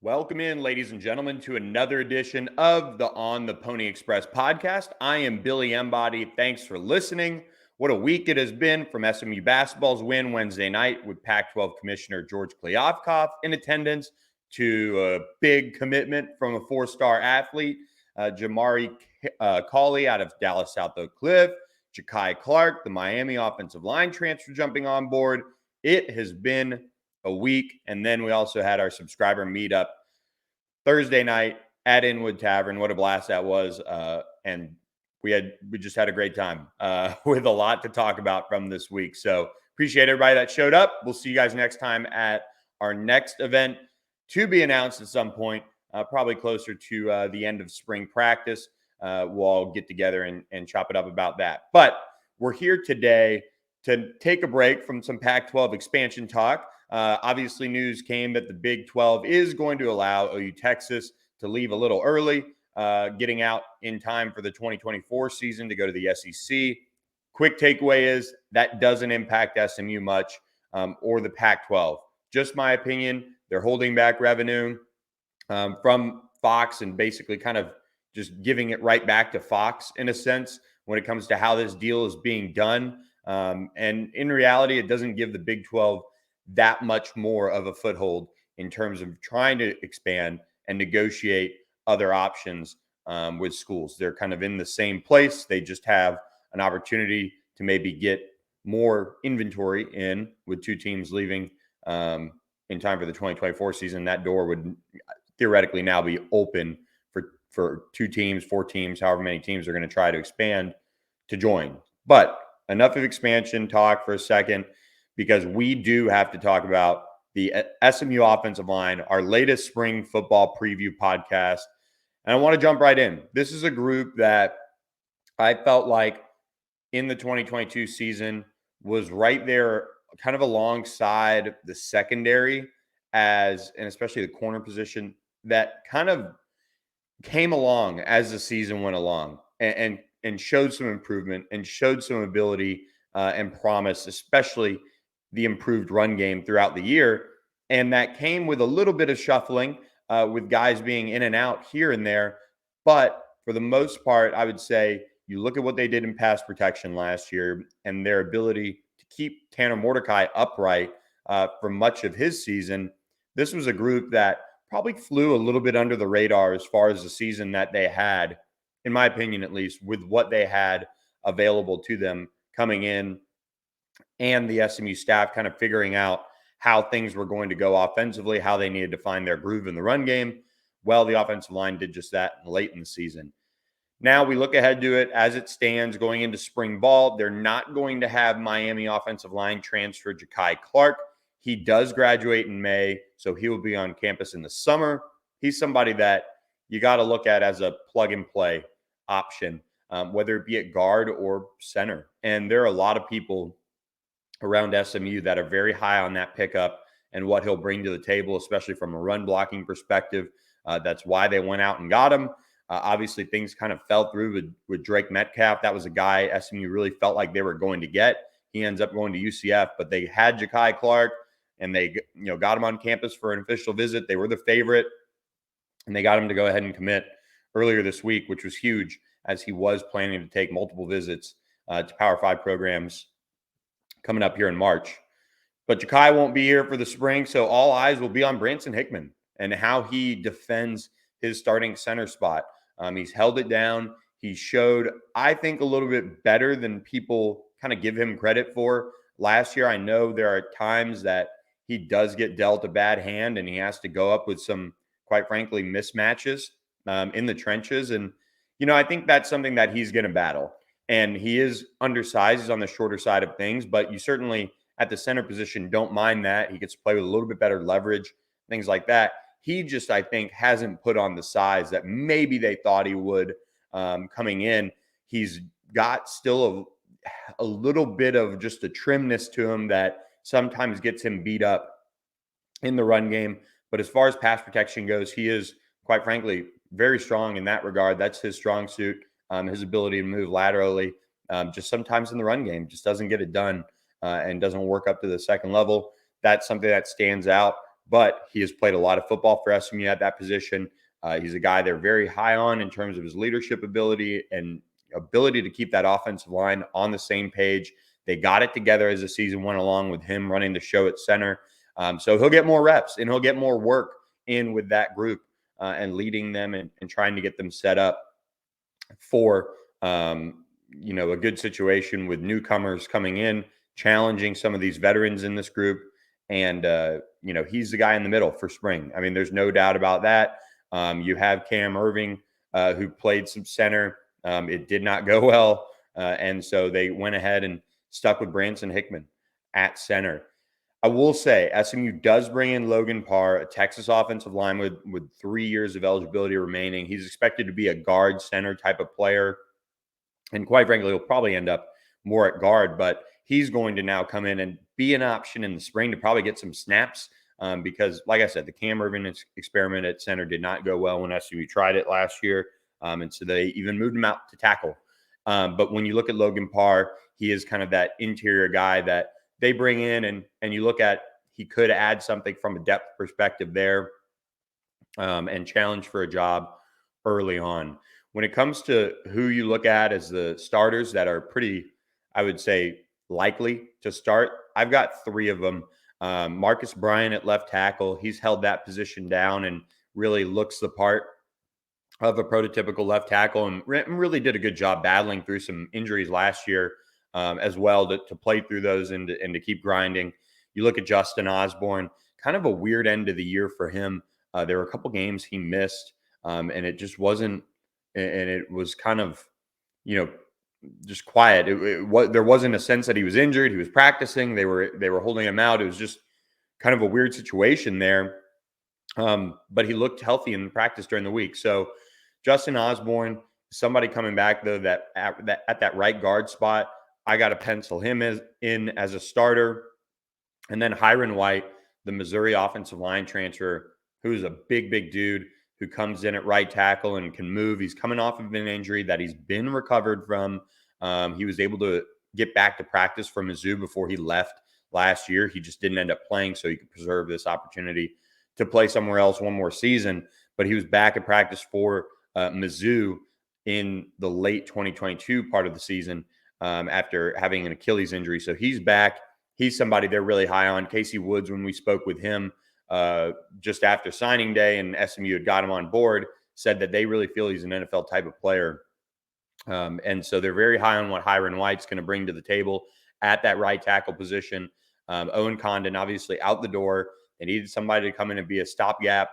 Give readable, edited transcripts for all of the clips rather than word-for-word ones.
Welcome in, ladies and gentlemen, to another edition of the On the Pony Express podcast. I am Billy Embody. Thanks for listening. What a week it has been from SMU basketball's win Wednesday night with Pac-12 Commissioner George Kliavkoff in attendance to a big commitment from a four-star athlete, Jamari Cauley out of Dallas South Oak Cliff, Ja'Kai Clark, the Miami offensive line transfer jumping on board. It has been a week. And then we also had our subscriber meetup Thursday night at Inwood Tavern. What a blast that was. And we just had a great time with a lot to talk about from this week. So appreciate everybody that showed up. We'll see you guys next time at our next event to be announced at some point, probably closer to the end of spring practice. We'll all get together and chop it up about that. But we're here today to take a break from some Pac-12 expansion talk. Obviously, news came that the Big 12 is going to allow OU Texas to leave a little early, getting out in time for the 2024 season to go to the SEC. Quick takeaway is that doesn't impact SMU much or the Pac-12. Just my opinion. They're holding back revenue from Fox and basically kind of just giving it right back to Fox in a sense when it comes to how this deal is being done. And in reality, it doesn't give the Big 12 that much more of a foothold in terms of trying to expand and negotiate other options with schools. They're kind of in the same place. They just have an opportunity to maybe get more inventory in with two teams leaving in time for the 2024 season. That door would theoretically now be open for two teams, four teams, however many teams are going to try to expand to join. But enough of expansion talk for a second, because we do have to talk about the SMU offensive line, our latest spring football preview podcast. And I want to jump right in. This is a group that I felt like in the 2022 season was right there, kind of alongside the secondary and especially the corner position that kind of came along as the season went along and showed some improvement and showed some ability and promise, especially the improved run game throughout the year. And that came with a little bit of shuffling with guys being in and out here and there. But for the most part, I would say you look at what they did in pass protection last year and their ability to keep Tanner Mordecai upright for much of his season. This was a group that probably flew a little bit under the radar as far as the season that they had, in my opinion, at least, with what they had available to them coming in and the SMU staff kind of figuring out how things were going to go offensively, how they needed to find their groove in the run game. Well, the offensive line did just that late in the season. Now we look ahead to it as it stands going into spring ball. They're not going to have Miami offensive line transfer Ja'Kai Clark. He does graduate in May, so he will be on campus in the summer. He's somebody that you got to look at as a plug-and-play option, whether it be at guard or center. And there are a lot of people around SMU that are very high on that pickup and what he'll bring to the table, especially from a run blocking perspective. That's why they went out and got him. Obviously, things kind of fell through with Drake Metcalf. That was a guy SMU really felt like they were going to get. He ends up going to UCF, but they had Ja'Kai Clark, and they got him on campus for an official visit. They were the favorite, and they got him to go ahead and commit earlier this week, which was huge, as he was planning to take multiple visits to Power 5 programs coming up here in March. But Ja'Kai won't be here for the spring, so all eyes will be on Branson Hickman and how he defends his starting center spot. He's held it down. He showed, I think, a little bit better than people kind of give him credit for. Last year, I know there are times that he does get dealt a bad hand and he has to go up with some, quite frankly, mismatches in the trenches. And, I think that's something that he's going to battle. And he is undersized. He's on the shorter side of things, but you certainly at the center position don't mind that. He gets to play with a little bit better leverage, things like that. He just, I think, hasn't put on the size that maybe they thought he would coming in. He's got still a little bit of just a trimness to him that sometimes gets him beat up in the run game. But as far as pass protection goes, he is, quite frankly, very strong in that regard. That's his strong suit. His ability to move laterally, just sometimes in the run game, just doesn't get it done and doesn't work up to the second level. That's something that stands out but he has played a lot of football for SMU at that position. He's a guy they're very high on in terms of his leadership ability and ability to keep that offensive line on the same page. They got it together as the season went along with him running the show at center. So he'll get more reps and he'll get more work in with that group and leading them and trying to get them set up for a good situation with newcomers coming in, challenging some of these veterans in this group. And he's the guy in the middle for spring. I mean, there's no doubt about that. You have Cam Irving, who played some center. It did not go well. And so they went ahead and stuck with Branson Hickman at center. I will say SMU does bring in Logan Parr, a Texas offensive lineman with 3 years of eligibility remaining. He's expected to be a guard center type of player. And quite frankly, he'll probably end up more at guard, but he's going to now come in and be an option in the spring to probably get some snaps because, like I said, the Cam Irvin experiment at center did not go well when SMU tried it last year. And so they even moved him out to tackle. But when you look at Logan Parr, he is kind of that interior guy that they bring in and you look at, he could add something from a depth perspective there and challenge for a job early on. When it comes to who you look at as the starters that are pretty, I would say, likely to start, I've got 3 of them. Marcus Bryant at left tackle, he's held that position down and really looks the part of a prototypical left tackle and really did a good job battling through some injuries last year as well to play through those and to keep grinding. You look at Justin Osborne, kind of a weird end of the year for him. There were a couple games he missed, and it just wasn't, and it was kind of, just quiet. There wasn't a sense that he was injured. He was practicing. They were holding him out. It was just kind of a weird situation there. But he looked healthy in practice during the week. So Justin Osborne, somebody coming back though that at that right guard spot, I got to pencil him in as a starter. And then Hiron White, the Missouri offensive line transfer, who's a big dude who comes in at right tackle and can move. He's coming off of an injury that he's been recovered from. He was able to get back to practice from Mizzou before he left last year. He just didn't end up playing, so he could preserve this opportunity to play somewhere else one more season. But he was back at practice for Mizzou in the late 2022 part of the season after having an Achilles injury. So he's back. He's somebody they're really high on. Casey Woods, when we spoke with him just after signing day and SMU had got him on board, said that they really feel he's an NFL type of player. And so they're very high on what Hiron White's going to bring to the table at that right tackle position. Owen Condon, obviously out the door. They needed somebody to come in and be a stopgap.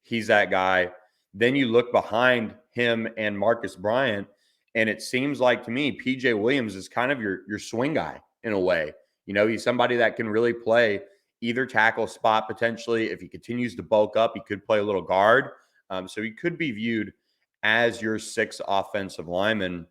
He's that guy. Then you look behind him and Marcus Bryant, and it seems like to me, PJ Williams is kind of your swing guy in a way. He's somebody that can really play either tackle spot potentially. If he continues to bulk up, he could play a little guard. So he could be viewed as your 6th offensive lineman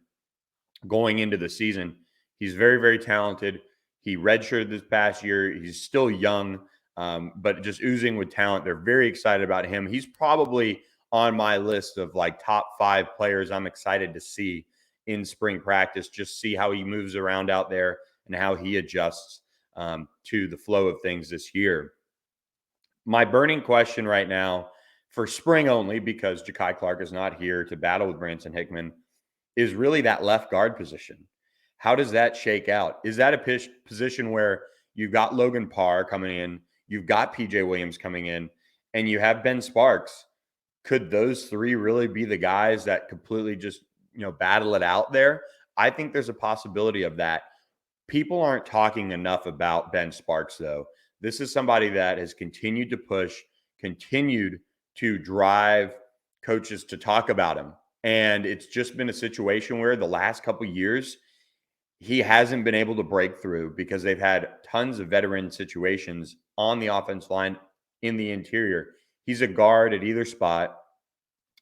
going into the season. He's very talented. He redshirted this past year. He's still young, but just oozing with talent. They're very excited about him. He's probably on my list of like top 5 players I'm excited to see in spring practice, just see how he moves around out there and how he adjusts to the flow of things this year. My burning question right now for spring only, because Ja'Kai Clark is not here to battle with Branson Hickman, is really that left guard position. How does that shake out? Is that a position where you've got Logan Parr coming in, you've got PJ Williams coming in, and you have Ben Sparks? Could those 3 really be the guys that completely just, battle it out there? I think there's a possibility of that. People aren't talking enough about Ben Sparks, though. This is somebody that has continued to push, continued to drive coaches to talk about him. And it's just been a situation where the last couple of years, he hasn't been able to break through because they've had tons of veteran situations on the offense line in the interior. He's a guard at either spot.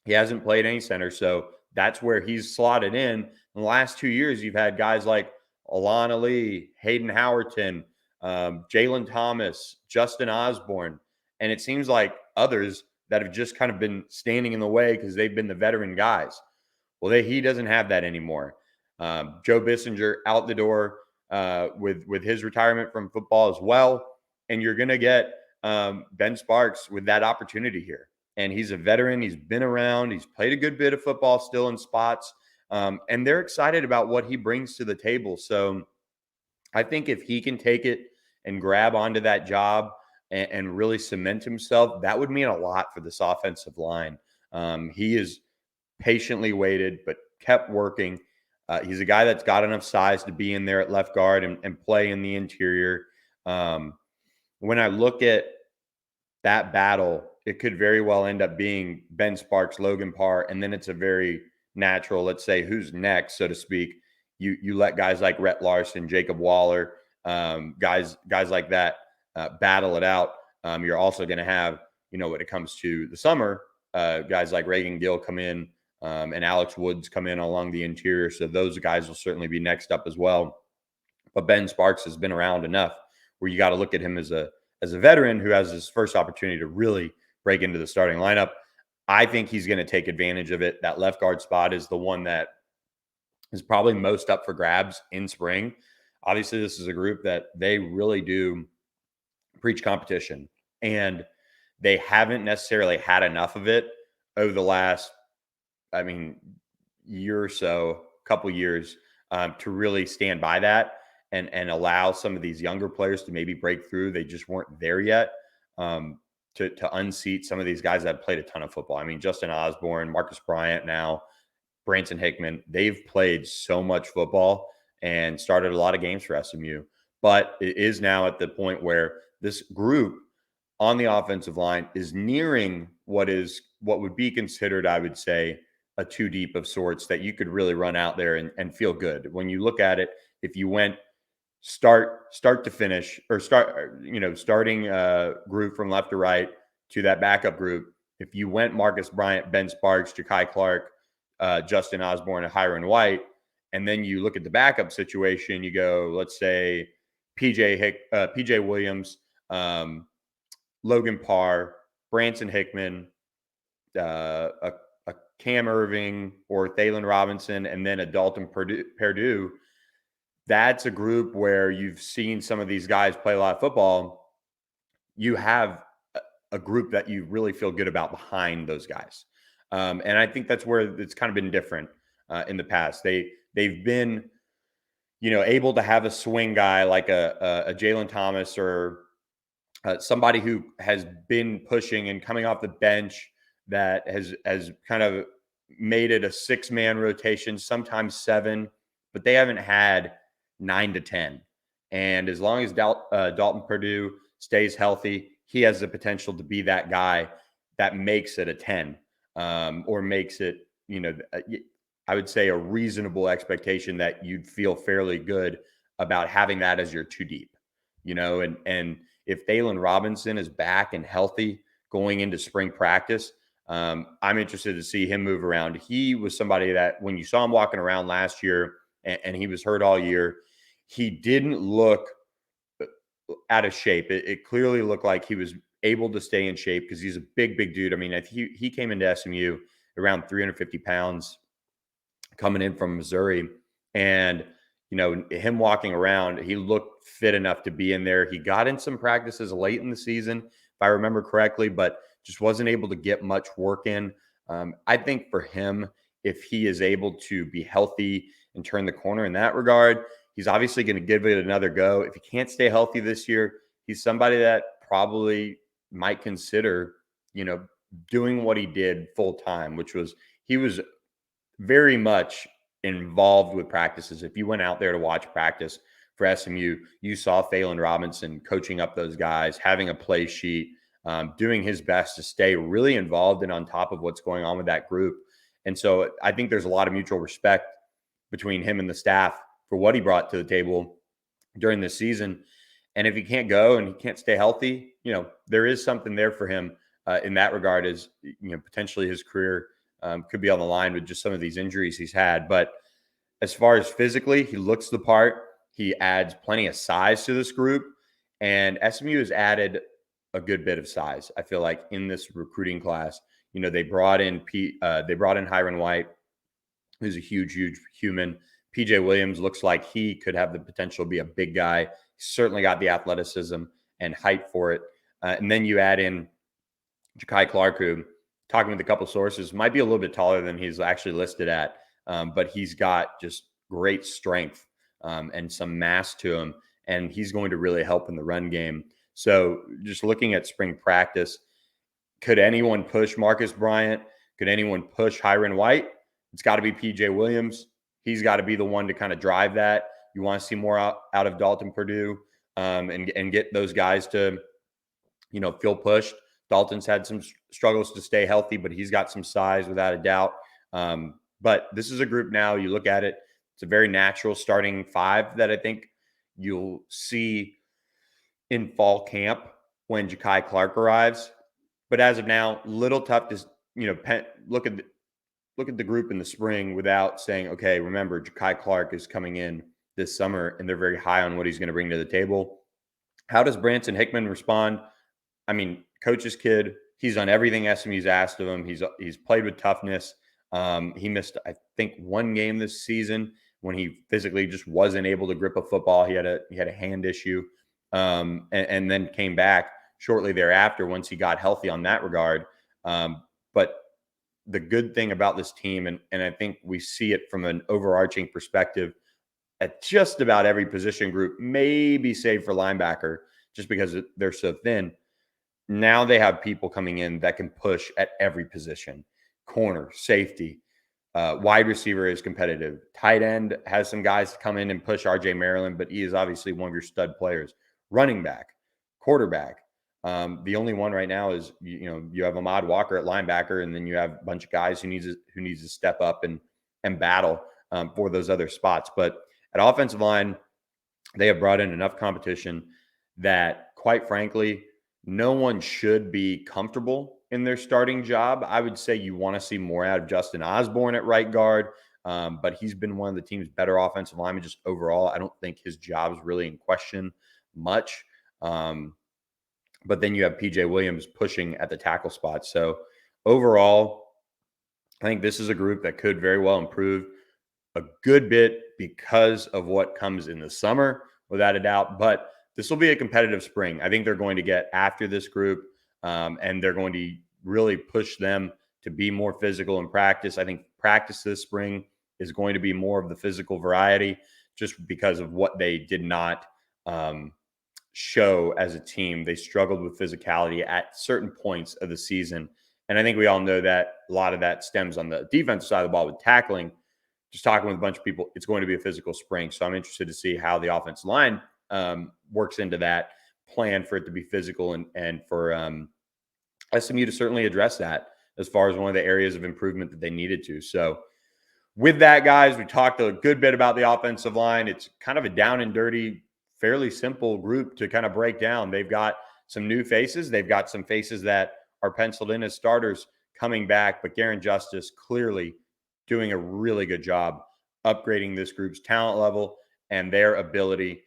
He hasn't played any center, so that's where he's slotted in. In the last 2 years, you've had guys like Alana Lee, Hayden Howerton, Jalen Thomas, Justin Osborne, and it seems like others that have just kind of been standing in the way because they've been the veteran guys. Well, he doesn't have that anymore. Joe Bissinger out the door with his retirement from football as well, and you're going to get Ben Sparks with that opportunity here. And he's a veteran. He's been around. He's played a good bit of football still in spots. And they're excited about what he brings to the table. So I think if he can take it and grab onto that job and really cement himself, that would mean a lot for this offensive line. He is patiently waited, but kept working. He's a guy that's got enough size to be in there at left guard and play in the interior. When I look at that battle, it could very well end up being Ben Sparks, Logan Parr, and then it's a very natural, let's say, who's next, so to speak. You let guys like Rhett Larson, Jacob Waller, guys like that battle it out. You're also going to have, when it comes to the summer, guys like Reagan Gill come in and Alex Woods come in along the interior. So those guys will certainly be next up as well. But Ben Sparks has been around enough where you got to look at him as a veteran who has his first opportunity to really break into the starting lineup. I think he's going to take advantage of it. That left guard spot is the one that is probably most up for grabs in spring. Obviously, this is a group that they really do preach competition, and they haven't necessarily had enough of it over the last, year or so, couple years, to really stand by that and allow some of these younger players to maybe break through. They just weren't there yet, to unseat some of these guys that have played a ton of football. Justin Osborne, Marcus Bryant now, Branson Hickman, they've played so much football and started a lot of games for SMU. But it is now at the point where this group on the offensive line is nearing what would be considered, I would say, a two deep of sorts that you could really run out there and feel good. When you look at it, if you went start to finish, or starting group from left to right to that backup group, if you went Marcus Bryant, Ben Sparks, Ja'Kai Clark, Justin Osborne, and Hiron White, and then you look at the backup situation, you go, let's say PJ Williams, Logan Parr, Branson Hickman, a Cam Irving or Thalen Robinson, and then a Dalton Perdue. That's a group where you've seen some of these guys play a lot of football. You have a group that you really feel good about behind those guys. And I think that's where it's kind of been different in the past. They've been, able to have a swing guy like a Jalen Thomas or somebody who has been pushing and coming off the bench that has kind of made it a 6-man rotation, sometimes 7, but they haven't had 9 to 10. And as long as Dalton Perdue stays healthy, he has the potential to be that guy that makes it a 10, or makes it, I would say, a reasonable expectation that you'd feel fairly good about having that as your 2 deep, and if Thalen Robinson is back and healthy going into spring practice, I'm interested to see him move around. He was somebody that when you saw him walking around last year and he was hurt all year, he didn't look out of shape. It clearly looked like he was able to stay in shape because he's a big dude. He came into SMU around 350 pounds coming in from Missouri, and him walking around, he looked fit enough to be in there. He got in some practices late in the season, if I remember correctly, but just wasn't able to get much work in. I think for him, if he is able to be healthy and turn the corner in that regard, he's obviously going to give it another go. If he can't stay healthy this year, he's somebody that probably might consider, doing what he did full time, which was he was very much involved with practices. If you went out there to watch practice for SMU, you saw Thalen Robinson coaching up those guys, having a play sheet, doing his best to stay really involved and on top of what's going on with that group. And so I think there's a lot of mutual respect between him and the staff for what he brought to the table during this season. And if he can't go and he can't stay healthy, there is something there for him in that regard, as potentially his career could be on the line with just some of these injuries he's had. But as far as physically, he looks the part. He adds plenty of size to this group, and SMU has added a good bit of size, I feel like, in this recruiting class. They brought in Hiron White, who's a huge human. PJ Williams looks like he could have the potential to be a big guy. He's certainly got the athleticism and height for it. And then you add in Ja'Kai Clark, who, talking with a couple sources, might be a little bit taller than he's actually listed at, but he's got just great strength and some mass to him, and he's going to really help in the run game. So just looking at spring practice, could anyone push Marcus Bryant? Could anyone push Hiron White? It's got to be PJ Williams. He's got to be the one to kind of drive that. You want to see more out of Dalton Purdue and get those guys to, feel pushed. Dalton's had some struggles to stay healthy, but he's got some size without a doubt. But this is a group now, you look at it, it's a very natural starting five that I think you'll see in fall camp when Ja'Kai Clark arrives. But as of now, little tough to, look at the group in the spring without saying, okay, remember, Ja'Kai Clark is coming in this summer and they're very high on what he's going to bring to the table. How does Branson Hickman respond? I mean, coach's kid. He's done everything SMU's asked of him. He's played with toughness. He missed, I think, one game this season when he physically just wasn't able to grip a football. He had a hand issue, and then came back shortly thereafter once he got healthy on that regard. But the good thing about this team, and I think we see it from an overarching perspective at just about every position group, maybe save for linebacker, just because they're so thin. Now they have people coming in that can push at every position. Corner, safety, wide receiver is competitive. Tight end has some guys to come in and push RJ Maryland, but he is obviously one of your stud players. Running back, quarterback. The only one right now is, you have Ahmad Walker at linebacker, and then you have a bunch of guys who needs to step up and battle for those other spots. But at offensive line, they have brought in enough competition that, quite frankly, no one should be comfortable in their starting job. I would say you want to see more out of Justin Osborne at right guard, but he's been one of the team's better offensive linemen just overall. I don't think his job is really in question much. But then you have PJ Williams pushing at the tackle spot. So overall, I think this is a group that could very well improve a good bit because of what comes in the summer, without a doubt. But this will be a competitive spring. I think they're going to get after this group, and they're going to really push them to be more physical in practice. I think practice this spring is going to be more of the physical variety just because of what they did not show as a team. They struggled with physicality at certain points of the season. And I think we all know that a lot of that stems on the defensive side of the ball with tackling. Just talking with a bunch of people, it's going to be a physical spring. So I'm interested to see how the offensive line works into that plan for it to be physical and for SMU to certainly address that as far as one of the areas of improvement that they needed to. So with that, guys, we talked a good bit about the offensive line. It's kind of a down and dirty, fairly simple group to kind of break down. They've got some new faces. They've got some faces that are penciled in as starters coming back, but Garin Justice clearly doing a really good job upgrading this group's talent level and their ability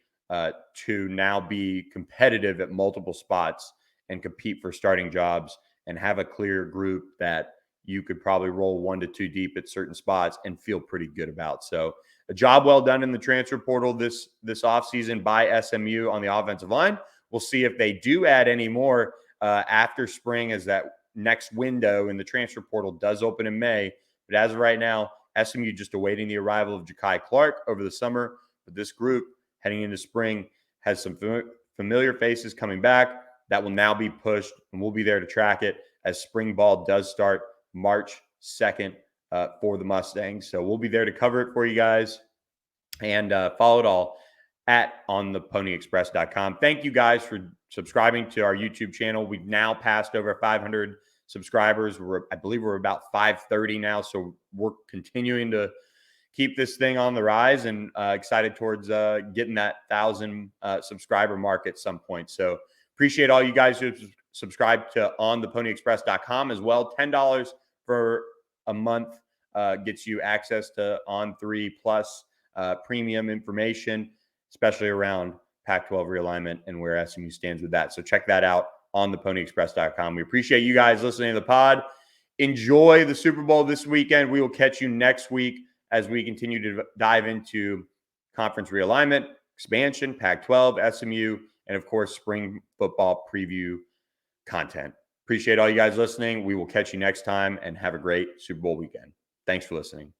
to now be competitive at multiple spots and compete for starting jobs and have a clear group that you could probably roll 1 to 2 deep at certain spots and feel pretty good about. So a job well done in the transfer portal this offseason by SMU on the offensive line. We'll see if they do add any more after spring, as that next window in the transfer portal does open in May. But as of right now, SMU just awaiting the arrival of Ja'Kai Clark over the summer. But this group heading into spring has some familiar faces coming back that will now be pushed, and we'll be there to track it as spring ball does start March 2nd for the Mustangs. So we'll be there to cover it for you guys, and follow it all at ontheponyexpress.com. Thank you guys for subscribing to our YouTube channel. We've now passed over 500 subscribers. I believe we're about 530 now. So we're continuing to keep this thing on the rise, and excited towards getting that 1,000 subscriber mark at some point. So appreciate all you guys who subscribe to ontheponyexpress.com as well. $10 for a month gets you access to On3 Plus premium information, especially around Pac-12 realignment and where SMU stands with that. So check that out on theponyexpress.com. We appreciate you guys listening to the pod. Enjoy the Super Bowl this weekend. We will catch you next week as we continue to dive into conference realignment, expansion, Pac-12, SMU, and of course, spring football preview content. Appreciate all you guys listening. We will catch you next time and have a great Super Bowl weekend. Thanks for listening.